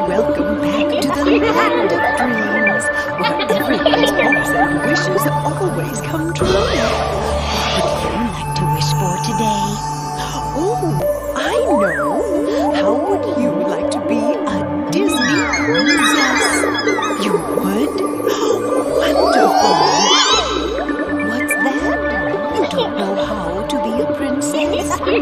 Welcome back to the land of dreams, where everyone's hopes and wishes always come true. What would you like to wish for today? Oh, I know! How would you like to be a Disney princess? You would? Wonderful! What's that? You don't know how to be a princess? Well,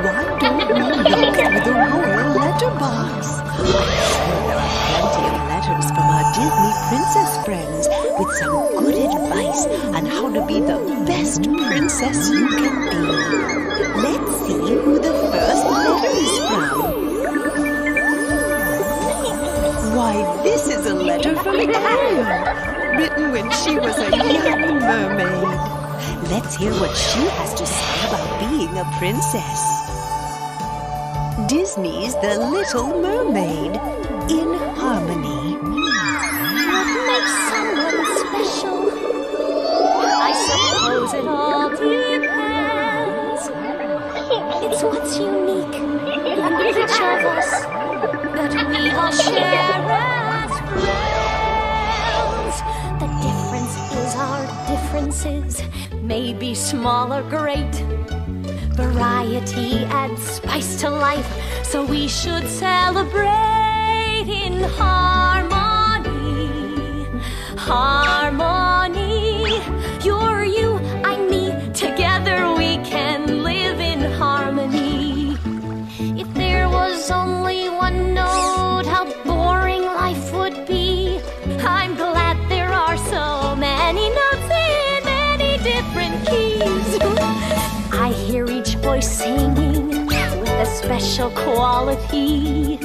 why don't we look through the royal letterbox? I'm sure there are plenty of letters from our Disney princess friends with some good advice on how to be the best princess you can be. Let's see who the first letter is from. Why, this is a letter from Ariel, written when she was a young mermaid. Let's hear what she has to say about being a princess. Disney's The Little Mermaid, in harmony. What makes someone special? I suppose it all depends. It's what's unique in each of us that we all share as friends. The difference is our differences may be small or great. Variety adds spice to life, so we should celebrate in harmony. Harmony. You're you, I'm me. Together we can live in harmony. If there was only one note, how boring life would be. I'm glad there are so many notes in many different keys. I hear each voice singing with a special quality.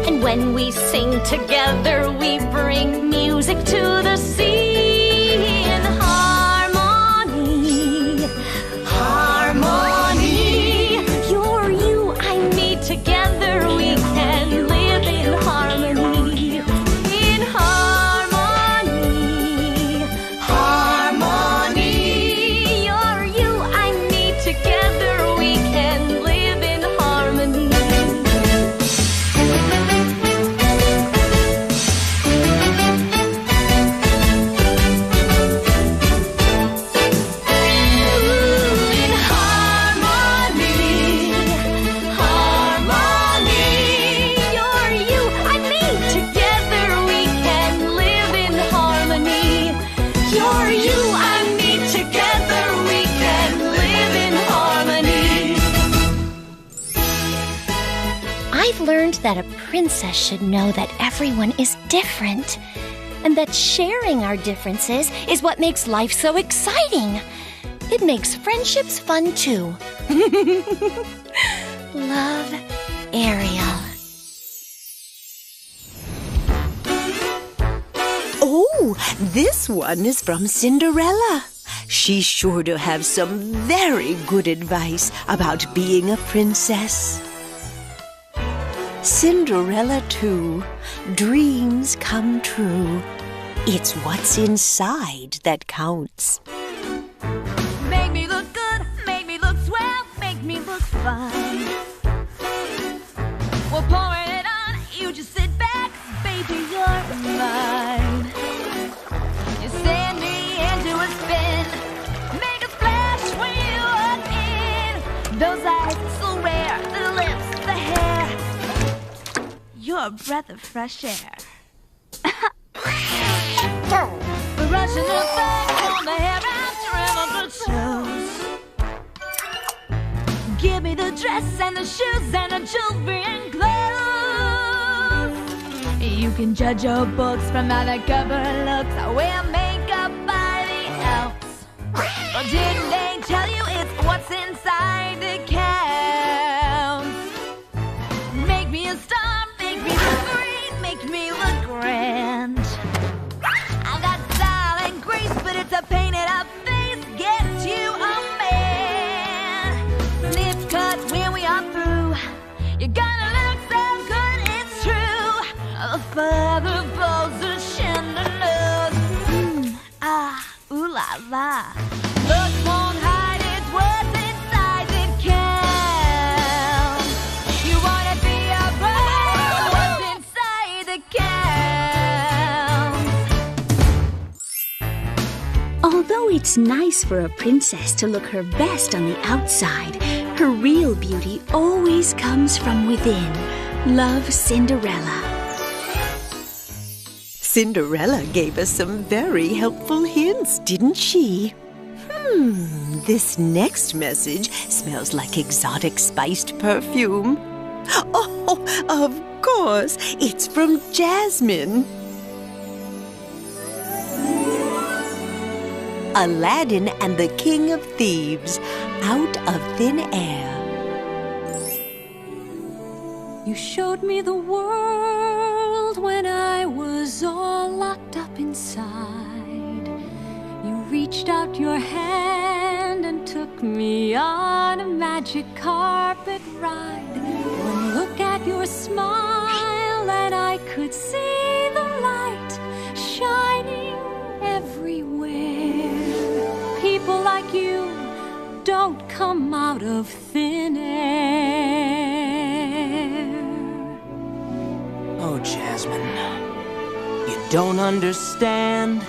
And when we sing together, we bring music to the sea in harmony. Harmony. You're you, I'm me. Together we can live in harmony. In harmony. Harmony. You're you, I'm me. Together we can live in harmony. In harmony. Harmony. You're you, I'm me. Together we can live in harmony. You're you, I'm me. Together we can live in harmony. I've learned that a princess should know that everyone is different, and that sharing our differences is what makes life so exciting. It makes friendships fun too. Love, Ariel. Oh, this one is from Cinderella. She's sure to have some very good advice about being a princess. Cinderella 2, dreams come true. It's what's inside that counts. Make me look good, make me look swell, make me look fine. We're pouring it on, you just sit back, baby, you're mine. You send me into a spin, make a splash when you walk in. Those eyes so rare, the lips, the hair. You're a breath of fresh air. We're rushing the back on the hair and trim of the toes. Give me the dress and the shoes and the jewelry and clothes. You can judge your books from how the cover looks. I wear makeup by the ounce. But didn't they tell you it's what's inside that counts? Make me a star, make me look great, make me look grand. I've got style and grace, but it's a painted up face gets you a man. Snip cut when we are through. You're gonna look so good, it's true. A father pose a Lava. Looks won't hide it, what's inside it counts. You wanna be a bride, what's inside it counts. Although it's nice for a princess to look her best on the outside, her real beauty always comes from within. Love, Cinderella. Cinderella gave us some very helpful hints, didn't she? This next message smells like exotic spiced perfume. Oh, of course, it's from Jasmine. Aladdin and the King of Thieves, out of thin air. You showed me the world when I was all locked up inside. You reached out your hand and took me on a magic carpet ride. One look at your smile and I could see the light shining everywhere. People like you don't come out of thin air. Oh, Jasmine, you don't understand.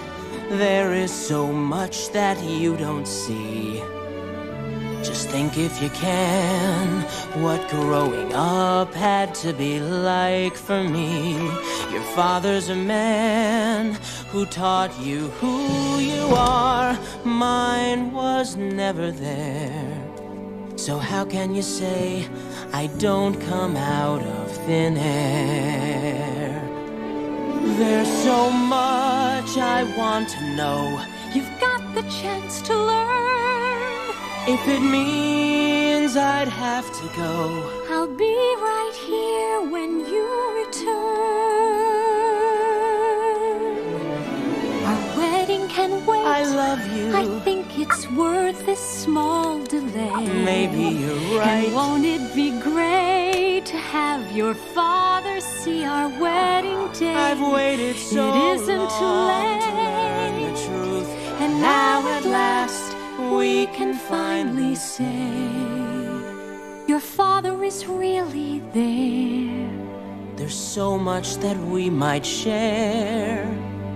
There is so much that you don't see. Just think if you can, what growing up had to be like for me. Your father's a man who taught you who you are. Mine was never there. So how can you say I don't come out of thin air? There's so much I want to know. You've got the chance to learn. If it means I'd have to go, I'll be right here when you return. Our wedding can wait. I love you. I think it's worth this small delay. Maybe you're right. And won't it be great to have your father see our wedding day? I've waited so It isn't long too late. to learn the truth. And now at last we can finally say your father is really there. There's so much that we might share.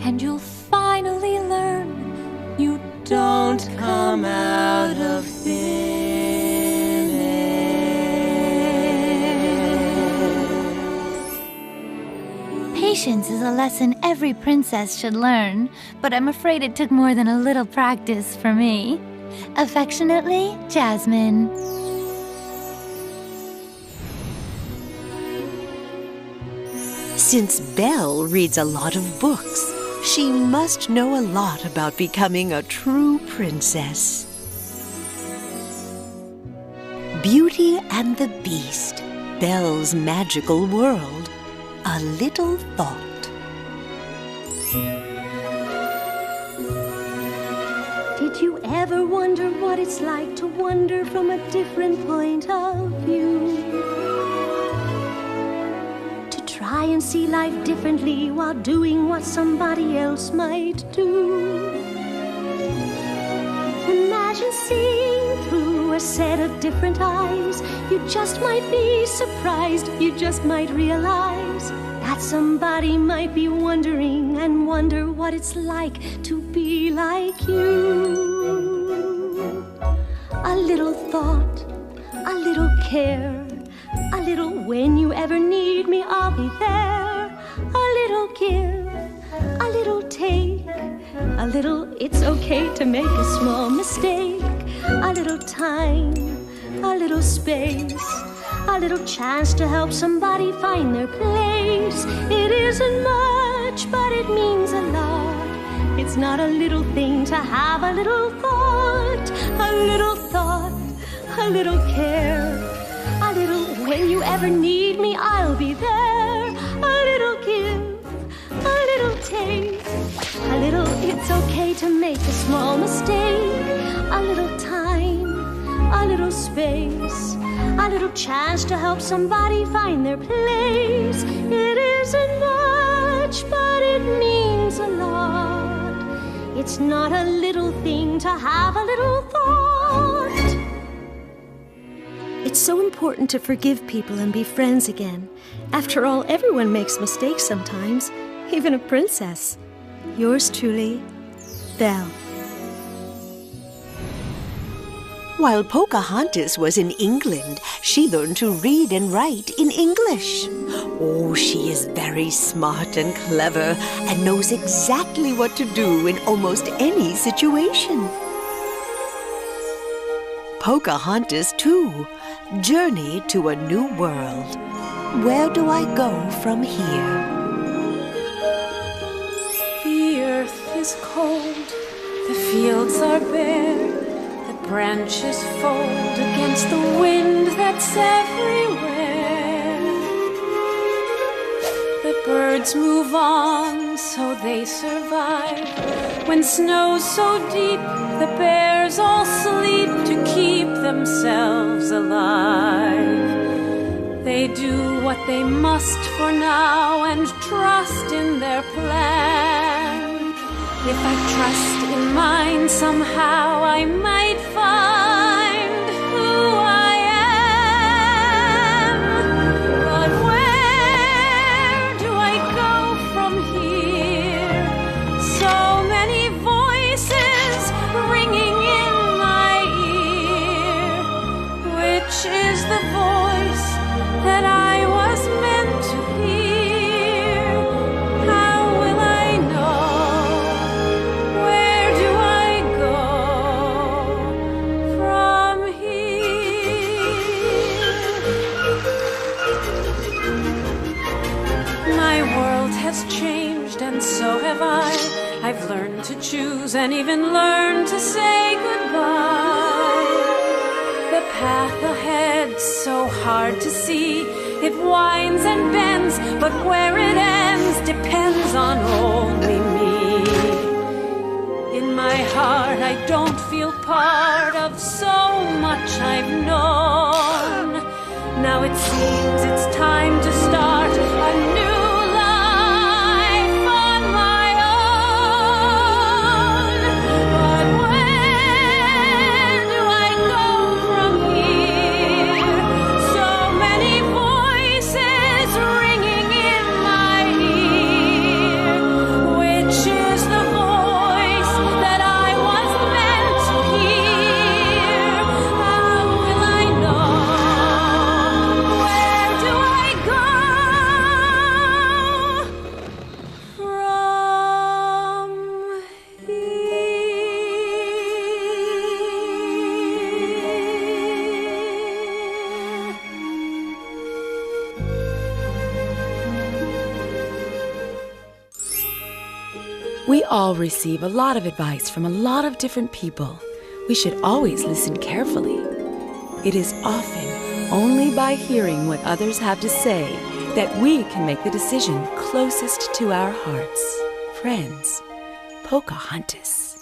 And you'll finally learn you don't come out of thin air. Patience is a lesson every princess should learn, but I'm afraid it took more than a little practice for me. Affectionately, Jasmine. Since Belle reads a lot of books, she must know a lot about becoming a true princess. Beauty and the Beast, Belle's magical world, a little thought. Did you ever wonder what it's like to wonder from a different point of view? To try and see life differently while doing what somebody else might do. Imagine seeing through a set of different eyes. You just might be surprised, you just might realize that somebody might be wondering and wonder what it's like to be like you. A little thought, a little care, a little when you ever need me, I'll be there. A little give, a little take, a little it's okay to make a small mistake. A little time, a little space, a little chance to help somebody find their place. It isn't much, but it means a lot. It's not a little thing to have a little thought, a little thought, a little care, a little when you ever need me, I'll be there. A little give, a little take, a little it's okay to make a small mistake. A little time, a little space, a little chance to help somebody find their place. It isn't much, but it means a lot. It's not a little thing to have a little thought. It's so important to forgive people and be friends again. After all, everyone makes mistakes sometimes, even a princess. Yours truly, Belle. While Pocahontas was in England, she learned to read and write in English. Oh, she is very smart and clever and knows exactly what to do in almost any situation. Pocahontas, too, journeyed to a new world. Where do I go from here? The earth is cold, the fields are bare, the branches fold against the wind that's everywhere. The birds move on, so they survive. When snow's so deep, the bears all sleep to keep themselves alive. They do what they must for now and trust in their plan. If I trust in mine, somehow I might find who I am. But where do I go from here? So many voices ringing in my ear. Which is the voice that I was meant to hear? How will I know? Where do I go from here? My world has changed and so have I. I've learned to choose and even learned to say goodbye. The path ahead, so hard to see. It winds and bends, but where it ends depends on only me. In my heart, I don't feel part of so much I've known. Now it seems it's time to start a new life on my own. But where do I go from here? So many voices ringing in my ear. Which is the voice that I was meant to hear? How will I know? Where do I go from We all receive a lot of advice from a lot of different people. We should always listen carefully. It is often only by hearing what others have to say that we can make the decision closest to our hearts. Friends, Pocahontas.